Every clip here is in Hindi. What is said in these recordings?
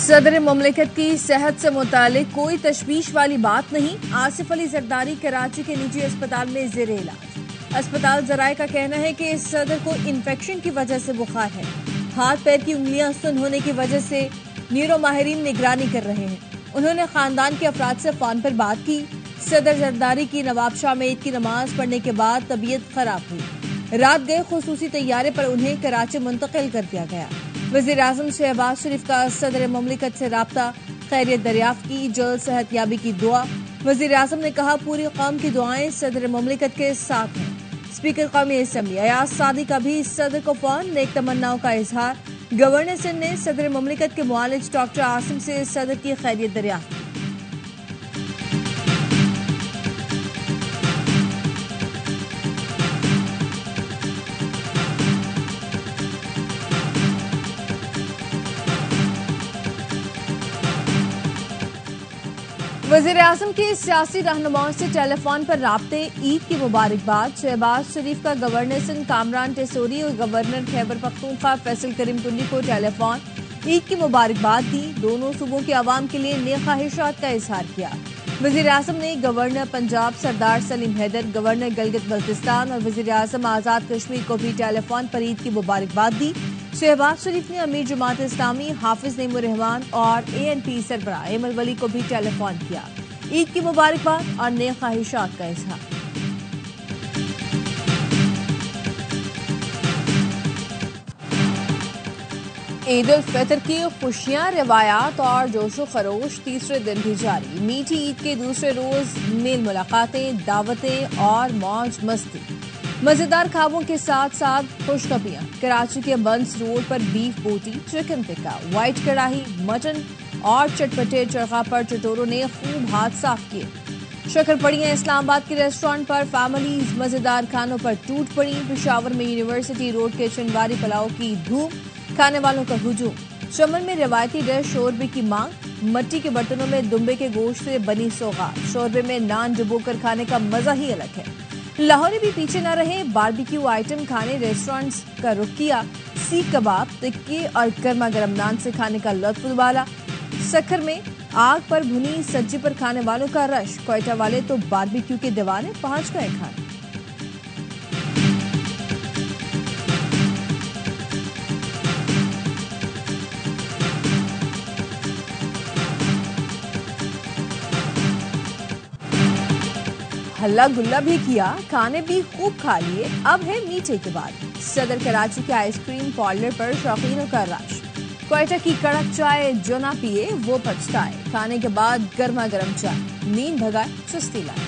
सदर मुमलिकत की सेहत से मुतालिक कोई तशवीश वाली बात नहीं। आसिफ अली जरदारी कराची के निजी अस्पताल में जेर इलाज। अस्पताल जराये का कहना है कि इस सदर को इन्फेक्शन की वजह से बुखार है। हाथ पैर की उंगलियां सुन होने की वजह से न्यूरो माहिरीन निगरानी कर रहे हैं। उन्होंने खानदान के अफराद से फोन पर बात की। सदर जरदारी की नवाबशाह में ईद की नमाज पढ़ने के बाद तबीयत खराब हुई। रात गए खुसूसी तैयारे पर उन्हें कराची मुंतकिल कर दिया गया। वज़ीर आज़म शहबाज शरीफ का सदर मुमलिकत से राब्ता, खैरियत दरियाफ्त की, जल्द सेहतयाबी की दुआ। वज़ीर आज़म ने कहा पूरी कौम की दुआएं सदर मुमलिकत के साथ हैं। स्पीकर कौमी असम्बली अयाज सादी का भी सदर को फोन, नेक तमन्नाओं का इजहार। गवर्नर सिंध ने सदर मुमलिकत के मुआलिज डॉक्टर आसिम से सदर की खैरियत दरियाफ्त की। वज़ीर आज़म के सियासी रहनुमाओं से टेलीफोन पर राब्ते, ईद की मुबारकबाद। शहबाज शरीफ का गवर्नर सिंध कामरान टेसोरी और गवर्नर खैबर पख्तूनख्वा फैसल करीम कुंडी को टेलीफोन, ईद की मुबारकबाद दी। दोनों सूबों के अवाम के लिए नेक ख्वाहिशात का इजहार किया। वज़ीर आज़म ने गवर्नर पंजाब सरदार सलीम हैदर, गवर्नर गिलगित बल्तिस्तान और वज़ीर आज़म आज़ाद कश्मीर को भी टेलीफोन पर ईद की मुबारकबाद दी। शहबाज शरीफ ने अमीर जमात इस्लामी हाफिज नईमुर रहमान और ANP सरबराह एमल वली को भी टेलीफोन किया। ईद की मुबारकबाद और नेक ख्वाहिशात का इजहार। ईद उल फितर की खुशियां, रिवायात और जोशो खरोश तीसरे दिन भी जारी। मीठी ईद के दूसरे रोज मेल मुलाकातें, दावतें और मौज मस्ती। मजेदार खाबों के साथ साथ खुशखबरियां। कराची के बंस रोड पर बीफ बोटी, चिकन टिक्का, व्हाइट कढ़ाई, मटन और चटपटे चरखा पर चटोरों ने खूब हाथ साफ किए। शक्करपड़ियां इस्लामाबाद के रेस्टोरेंट पर फैमिलीज मजेदार खानों पर टूट पड़ी। पेशावर में यूनिवर्सिटी रोड के चिनवारी पुलाव की धूम, खाने वालों का हुजूम। चमन में रिवायती डिश शोरबे की मांग। मट्टी के बर्तनों में दुम्बे के गोश्त से बनी सौगात। शोरबे में नान डुबोकर खाने का मजा ही अलग है। लाहौरी भी पीछे न रहे, बारबेक्यू आइटम खाने रेस्टोरेंट्स का रुख किया। सीख कबाब, टिक्के और गर्मा गर्म नान से खाने का लुत्फ उबाला। सखर में आग पर भुनी सब्जी पर खाने वालों का रश। क्वेटा वाले तो बारबेक्यू के दीवाने पहुंच गए खाने। हल्ला गुल्ला भी किया, खाने भी खूब खा लिए। अब है मीठे के बाद। सदर कराची के आइसक्रीम पार्लर पर शौकीनों का रश। क्वेटा की कड़क चाय जो ना पिए वो पछताए। खाने के बाद गर्मा गर्म चाय, नींद भगाए, सुस्ती लाए।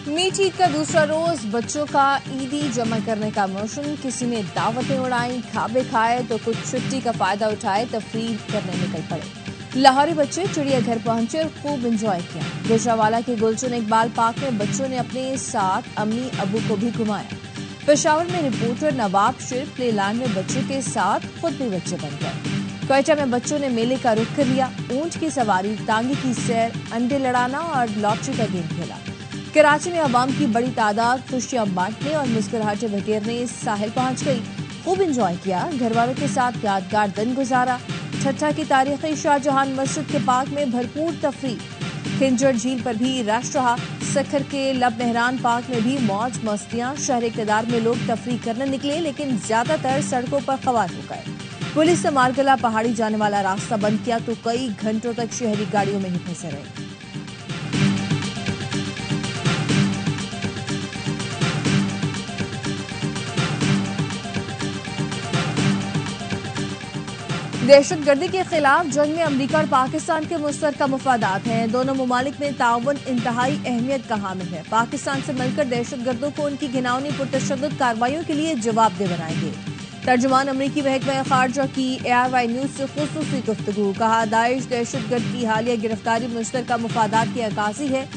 मीठी ईद का दूसरा रोज बच्चों का ईदी जमा करने का मौसम। किसी ने दावतें उड़ाई, खाबे खाए तो कुछ छुट्टी का फायदा उठाए तफरीह करने निकल पड़े। लाहौरी बच्चे चिड़ियाघर पहुंचे और खूब एंजॉय किया। गुजरावाला के गुलशन इकबाल पार्क में बच्चों ने अपने साथ अम्मी अबू को भी घुमाया। पेशावर में रिपोर्टर नवाब शेर प्लेलैंड में बच्चों के साथ खुद भी बच्चे बन गए। क्वेटा में बच्चों ने मेले का रुख कर लिया। ऊंट की सवारी, टांगे की सैर, अंडे लड़ाना और लॉटरी का गेम खेला। कराची में अवाम की बड़ी तादाद खुशियां बांटने और मुस्कुराहटें बखेरने साहिल पहुंच गई। खूब एंजॉय किया। घर वालों के साथ यादगार दिन गुजारा। ठट्ठा की तारीखी शाहजहां मस्जिद के पार्क में भरपूर तफरीह। खिंजर झील पर भी रश रहा। सखर के लब मेहरान पार्क में भी मौज मस्तियां। शहर इक़्तिदार में लोग तफरीह करने निकले, लेकिन ज्यादातर सड़कों पर ख़वार हो गए। पुलिस ने मारगला पहाड़ी जाने वाला रास्ता बंद किया तो कई घंटों तक शहरी गाड़ियों में ही फंसे रहे। दहशतगर्दी के खिलाफ जंग में अमरीका और पाकिस्तान के मुश्तरका मफादात हैं। दोनों ममालिक में ताउन इंतहाई अहमियत का हामिल है। पाकिस्तान से मिलकर दहशतगर्दों को उनकी घिनौनी पुरतशद्दुद कार्रवाइयों के लिए जवाबदेह बनाएंगे। तर्जुमान अमरीकी महकमा खारजा की ARY न्यूज से खुसूसी गुफ्तगू। कहा दाइश दहशतगर्द की हालिया गिरफ्तारी मुश्तरका मफादात की अक्कासी है।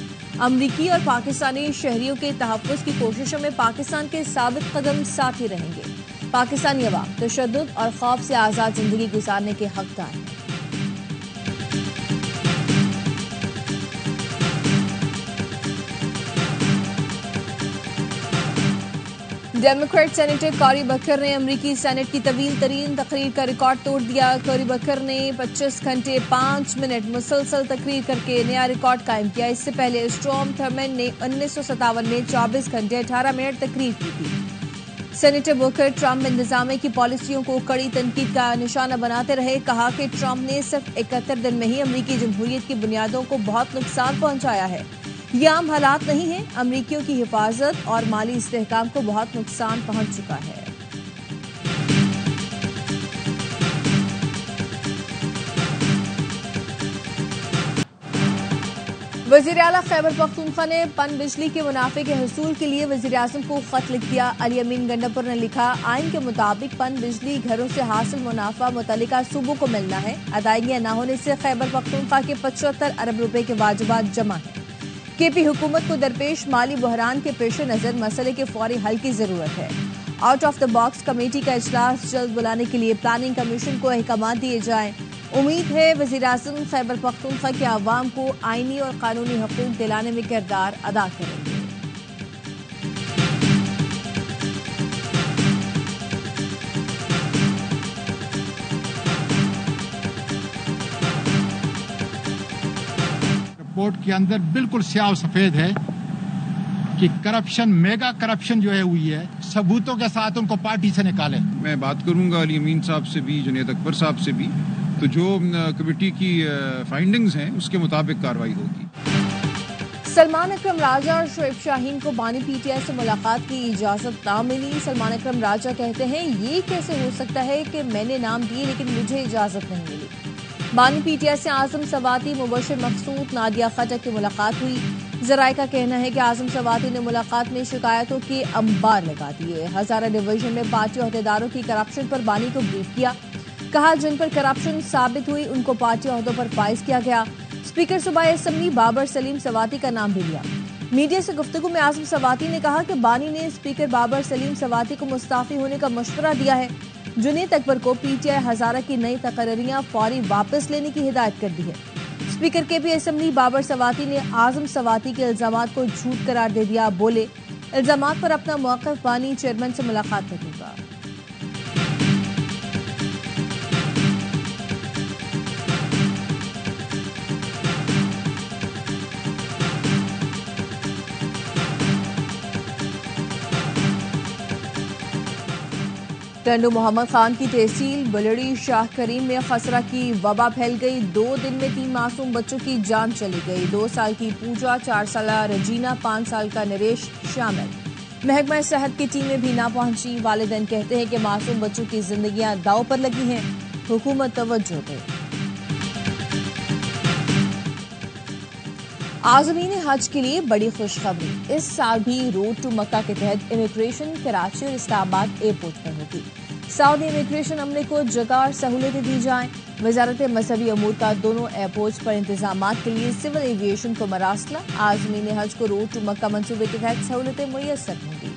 अमरीकी और पाकिस्तानी शहरियों के तहफ़्फ़ुज़ की कोशिशों में पाकिस्तान के साबित कदम साथ ही रहेंगे। पाकिस्तानी अवाम तशद्दुद और खौफ से आज़ाद जिंदगी गुजारने के हकदार हैं। डेमोक्रेट सेनेटर कॉरी बकर ने अमरीकी सेनेट की तवील तरीन तकरीर का रिकॉर्ड तोड़ दिया। कॉरी बकर ने 25 घंटे 5 मिनट मुसलसल तकरीर करके नया रिकॉर्ड कायम किया। इससे पहले स्टॉर्म थर्मन ने 1957 में 24 घंटे 18 मिनट तकरीर की थी। सेनेटर बकर ट्रंप इंतजामिया की पॉलिसियों को कड़ी तनकीद का निशाना बनाते रहे। कहा कि ट्रंप ने सिर्फ 71 दिन में ही अमरीकी जमहूरियत की बुनियादों को बहुत नुकसान पहुंचाया है। ये आम हालात नहीं है। अमरीकियों की हिफाजत और माली इस्तेहकाम को बहुत नुकसान पहुंच चुका है। वज़ीर आला खैबर पख्तूनख्वा ने पन बिजली के मुनाफे के हसूल के लिए वज़ीर आज़म को खत लिख दिया। अली अमीन गंडापुर ने लिखा, आइन के मुताबिक पन बिजली घरों से हासिल मुनाफा मुतल्लिका सूबों को मिलना है। अदायगियां न होने से खैबर पख्तूनख्वा के 75 अरब रुपए के वाजिबात जमा हैं। केपी हुकूमत को दरपेश माली बहरान के पेश नज़र मसले के फौरी हल की जरूरत है। Out of the box committee का इजलास जल्द बुलाने के लिए प्लानिंग कमीशन को अहकाम दिए जाएं। उम्मीद है वज़ीर आज़म खैबर पख्तूनख्वा के अवाम को आईनी और कानूनी हकूक दिलाने में किरदार अदा करेंगे। रिपोर्ट के अंदर बिल्कुल स्याह सफेद है कि करप्शन, मेगा करप्शन जो है हुई है, सबूतों के साथ उनको पार्टी से निकाले। मैं बात करूंगा अली अमीन साहब से भी, जुनैद अकबर साहब से भी, तो जो कमेटी की फाइंडिंग्स हैं उसके मुताबिक कार्रवाई होगी। सलमान अकरम राजा और शोएब शाहीन को बानी पीटीआई से मुलाकात की इजाजत ना मिली। सलमान अकरम राजा कहते हैं, ये कैसे हो सकता है कि मैंने नाम दिए लेकिन मुझे इजाजत नहीं मिली। बानी पीटीआई से आजम सवाती, मुबशिर मकसूद, नादिया खटक की मुलाकात हुई। जराये का कहना है कि आजम सवाती ने मुलाकात में शिकायतों के अंबार लगा दिए। हजारा डिवीजन में पार्टी अहदेदारों की करप्शन पर बानी को ब्रीफ किया। कहा, जिन पर करप्शन साबित हुई उनको पार्टी अहदों पर फाइज किया गया। स्पीकर सूबाई असेंबली बाबर सलीम सवाती का नाम भी लिया। मीडिया से गुफ्तगू में आजम सवाती ने कहा कि बानी ने स्पीकर बाबर सलीम सवाती को मुस्ताफी होने का मशवरा दिया है। जुनैद अकबर को पीटीआई हजारा की नई तकरीरियां फौरी वापस लेने की हिदायत कर दी है। Speaker KP assembly Babar Swati ने आजम सवाती के इल्जामात को झूठ करार दे दिया। बोले, इल्जामात पर अपना मौक़िफ़ बानी चेयरमैन से मुलाकात में दूंगा। टंडू मोहम्मद खान की तहसील बलड़ी शाह करीम में खसरा की वबा फैल गई। 2 दिन में 3 मासूम बच्चों की जान चली गई। 2 साल की पूजा, 4 साल रजीना, 5 साल का नरेश शामिल। महकमा सेहत की टीमें भी ना पहुंची। वालिदैन कहते हैं कि मासूम बच्चों की जिंदगियां दांव पर लगी हैं। हुकूमत तवज्जो दे। आज़मीन हज के लिए बड़ी खुशखबरी। इस साल भी रोड टू मक्का के तहत इमिग्रेशन कराची और इस्लामाबाद एयरपोर्ट पर होगी। सऊदी इमिग्रेशन अमले को जगह और सहूलतें दी जाएं। वजारत मजहबी अमूर का दोनों एयरपोर्ट्स पर इंतजामात के लिए सिविल एविएशन को मरासला। आज़मीन हज को रोड टू मक्का मंसूबे के तहत सहूलतें मुयस्सर होंगी।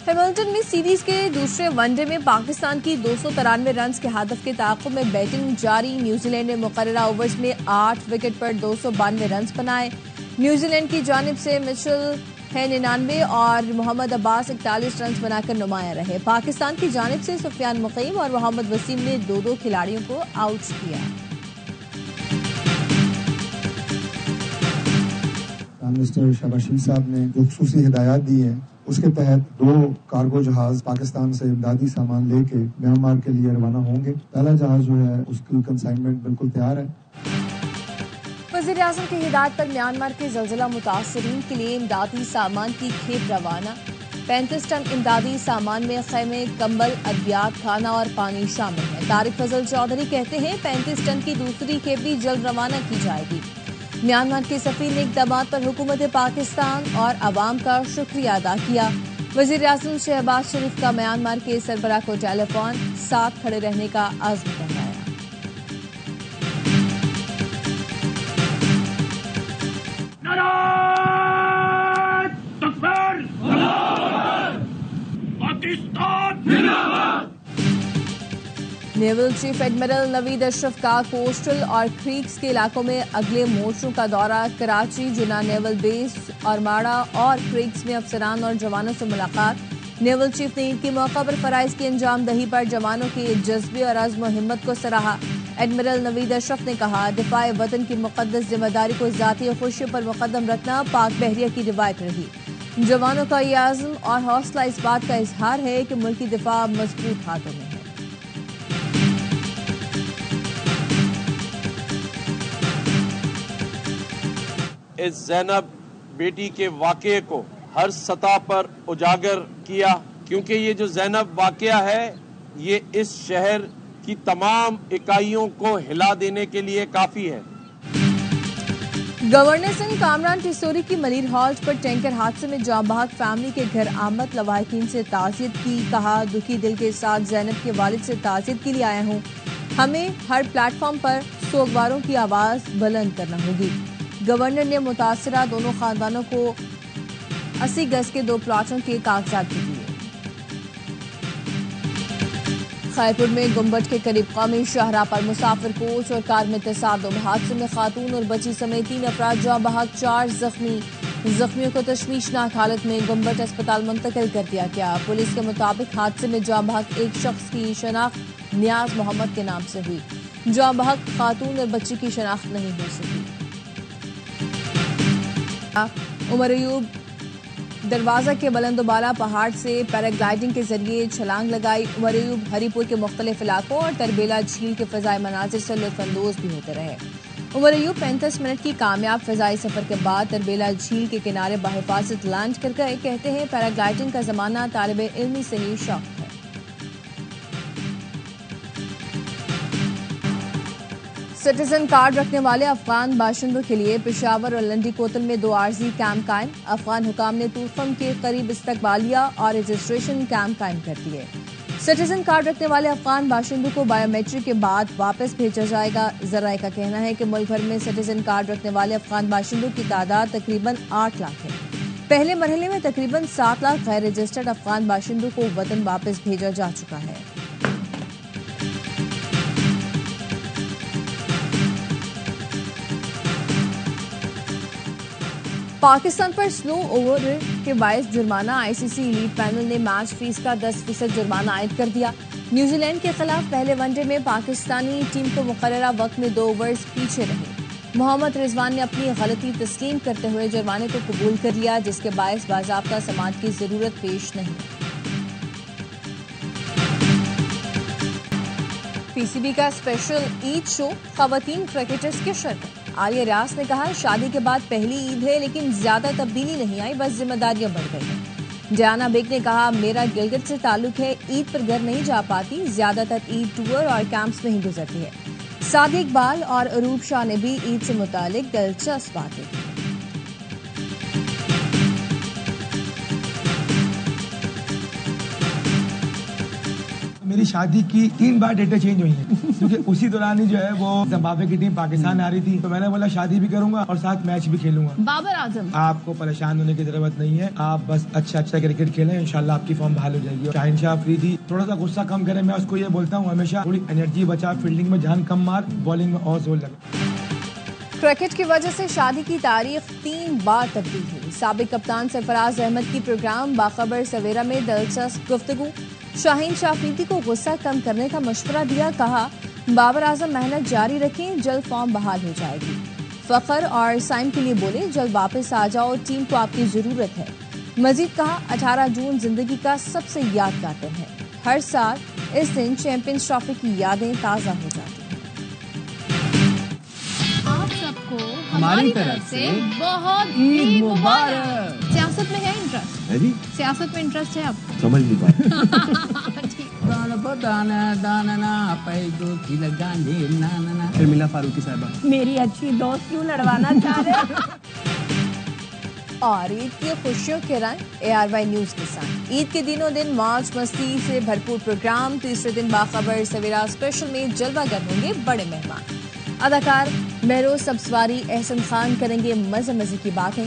हैमिल्टन में सीरीज के दूसरे वनडे में पाकिस्तान की 293 रन के हदफ के ताक़ुब में बैटिंग जारी। न्यूजीलैंड ने मुकर्ररा ओवर्स में 8 विकेट पर 292 रन बनाए। न्यूजीलैंड की जानिब से मिचेल है 99 और मोहम्मद अब्बास 41 रन बनाकर नुमाया रहे। पाकिस्तान की जानिब से सुफियान मुकीम और मोहम्मद वसीम ने 2-2 खिलाड़ियों को आउट किया। मिनिस्टर शहबाज साहब ने जो खुसूसी हिदायत दी है, उसके तहत 2 कार्गो जहाज पाकिस्तान से इमदादी सामान लेके म्यांमार के लिए रवाना होंगे। पहला जहाज जो है उसकी कंसाइनमेंट बिल्कुल तैयार है। वज़ीर आज़म की हिदायत पर म्यांमार के ज़लज़ला मुतासरीन के लिए इमदादी सामान की खेप रवाना। 35 टन इमदादी सामान में खैमे, कंबल, अद्वियात, खाना और पानी शामिल है। तारिक फजल चौधरी कहते हैं 35 टन की दूसरी खेप भी जल्द रवाना की जाएगी। म्यांमार के सफीर ने इक़दामात पर हुकूमत पाकिस्तान और अवाम का शुक्रिया अदा किया। वज़ीर आज़म शहबाज शरीफ का म्यांमार के सरबराह को टेलीफोन साथ खड़े रहने का आज़्म दोहराया। Naval chief admiral Naveed Ashraf का कोस्टल और क्रीक्स के इलाकों में अगले मोर्चों का दौरा। कराची, जुना नेवल बेस, अरमाड़ा और क्रीक्स में अफसरान और जवानों से मुलाकात। नेवल चीफ ने ईद के मौका पर फराइज की अंजाम दही पर जवानों के जज्बे और अज़्म और हिम्मत को सराहा। एडमिरल नवीद अशरफ ने कहा, दिफाए वतन की मुकद्दस जिम्मेदारी को ज़ाती खुशियों पर मुकद्दम रखना पाक बहरिया की रिवायत रही। जवानों का ये आज़म और हौसला इस बात का इजहार है कि मुल्क की दिफा मजबूत हाथों में है। इस ज़ैनब बेटी के वाक़े को हर सतह पर उजागर किया, क्योंकि ये जो ज़ैनब वाक़या है ये इस शहर की तमाम इकाइयों को हिला देने के लिए काफ़ी है। गवर्नर सिंह कामरान टिसोरी की मलिर हॉल्ट पर टैंकर हादसे में जाँ बहक फैमिली के घर आमद लवाहिकीन से ताज़ियत की। कहा, दुखी दिल के साथ ज़ैनब के वालिद से ताज़ियत के लिए आया हूँ। हमें हर प्लेटफॉर्म पर सोगवारों की आवाज़ बुलंद करना होगी। गवर्नर ने मुतासरा दोनों खानदानों को 80 गज के 2 प्लाटों के कागजात भी दिए। खैरपुर में गुम्बद के करीब कौमी शाहराह पर मुसाफिर कोच और कार में तसादुम। हादसे में खातून और बच्ची समेत 3 अफराद जाँ बहक, 4 जख्मी। जख्मियों को तशवीशनाक हालत में गुम्बद अस्पताल मुंतकिल कर दिया गया। पुलिस के मुताबिक हादसे में जाँ बहक एक शख्स की शनाख्त नियाज मोहम्मद के नाम से हुई। जाँ बहक खातून और बच्ची की शनाख्त नहीं हो सकी। उमर अयूब दरवाजा के बुलंदोबाला पहाड़ से पैराग्लाइडिंग के जरिए छलांग लगाई। उमर अयूब हरीपुर के मुख्तलिफ इलाकों और तरबेला झील के फजाई मनाजिर से लुत्फानंदोज भी होते रहे। उमर अयूब 35 मिनट की कामयाब फजाई सफर के बाद तरबेला झील के किनारे बहिफाजत लैंड कर गए। कहते हैं, पैराग्लाइडिंग का जमाना तालिब इल्मी से ही शौक है। सिटीजन कार्ड रखने वाले अफगान बाशिंदों के लिए पेशावर और लंडी कोतल में 2 आर्जी कैंप कायम। अफगान हुकाम ने तूफम के करीब इस्तकबालिया और रजिस्ट्रेशन कैंप कायम कर दिए। सिटीजन कार्ड रखने वाले अफगान बाशिंदों को बायोमेट्रिक के बाद वापस भेजा जाएगा। जराये का कहना है कि मुल्क भर में सिटीजन कार्ड रखने वाले अफगान बाशिंदों की तादाद तकरीबन 8 लाख है। पहले मरहले में तकरीबन 7 लाख गैर रजिस्टर्ड अफगान बाशिंदों को वतन वापस भेजा जा चुका है। पाकिस्तान पर स्लो ओवर के बायस जुर्माना। आईसीसी लीड पैनल ने मैच फीस का 10% जुर्माना आयद कर दिया। न्यूजीलैंड के खिलाफ पहले वनडे में पाकिस्तानी टीम को मुकर्ररा वक्त में 2 ओवर्स पीछे रहे। मोहम्मद रिजवान ने अपनी गलती तस्लीम करते हुए जुर्माने को कबूल कर लिया, जिसके बायस बाज़ाब्ता समाअत की जरूरत पेश नहीं। पीसीबी का स्पेशल ईद शो, खवातीन क्रिकेटर्स के शर्त। आलिया रियाज ने कहा, शादी के बाद पहली ईद है लेकिन ज्यादा तब्दीली नहीं आई, बस जिम्मेदारियां बढ़ गई हैं। डियाना बेग ने कहा, मेरा गिलगित से ताल्लुक है, ईद पर घर नहीं जा पाती, ज्यादातर ईद टूर और कैंप्स में ही गुजरती है। सादिक इकबाल और अरूप शाह ने भी ईद से मुतालिक दिलचस्प बातें की। मेरी शादी की 3 बार डेटें चेंज हुई हैं क्योंकि उसी दौरान ही जो है वो जिम्बाब्वे की टीम पाकिस्तान आ रही थी, तो मैंने बोला शादी भी करूंगा और साथ मैच भी खेलूंगा। बाबर आजम, आपको परेशान होने की जरूरत नहीं है, आप बस अच्छा क्रिकेट खेलें, इंशाल्लाह आपकी फॉर्म बहाल हो जाएगी। शाहीन शाह अफरीदी थोड़ा सा गुस्सा कम करे, मैं उसको ये बोलता हूँ हमेशा थोड़ी एनर्जी बचा, फील्डिंग में जान कम मार, बॉलिंग में और जोर लगा। क्रिकेट की वजह से शादी की तारीख 3 बार तब्दील हुई। साबिक कप्तान सरफराज अहमद की प्रोग्राम बाखबर सवेरा में दिलचस्प गुफ्तगू। शाहीन शाह अफरीदी को गुस्सा कम करने का मशवरा दिया, कहा बाबर आजम मेहनत जारी रखें, जल्द फॉर्म बहाल हो जाएगी। फखर और साइम के लिए बोले, जल्द वापस आ जाओ, टीम को आपकी जरूरत है। मजीद कहा, 18 जून जिंदगी का सबसे यादगार दिन है, हर साल इस दिन चैंपियंस ट्रॉफी की यादें ताज़ा हो जाती हैं। आप सबको हमारी तरफ से बहुत ईद मुबारक। सियासत में है इंटरेस्ट? सियासत में इंटरेस्ट है आपको? समझ नहीं पाया। शर्मिला फारूकी साहबा, मेरी अच्छी दोस्त क्यों लड़वाना चाह रहे? और ईद की खुशियों के रंग ARY न्यूज के साथ। ईद के दिनों दिन मौज मस्ती से भरपूर प्रोग्राम। तीसरे दिन बाखबर सवेरा स्पेशल में जलवागर होंगे बड़े मेहमान। अदाकार महरोज सब्सवारी, एहसन खान करेंगे मजे मजे की बातें।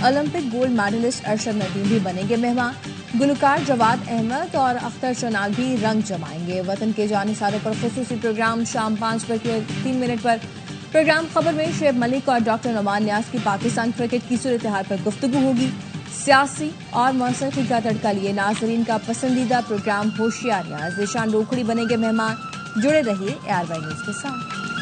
Olympic gold medalist Arshad Nadeem भी बनेंगे मेहमान। गुलकार जवाद अहमद और अख्तर शनाल भी रंग जमाएंगे। वतन के जानिसारों पर खुसूसी प्रोग्राम शाम 5:03 पर। प्रोग्राम खबर में शेब मलिक और डॉक्टर नुमान न्याज की पाकिस्तान क्रिकेट की सूरत हाल पर गुफ्तगू होगी। सियासी और मौसीकी का तड़का लिए नाजरीन का पसंदीदा प्रोग्राम होशियार न्याज। ईशान रोखड़ी बनेंगे मेहमान। जुड़े रहिए ARY न्यूज के साथ।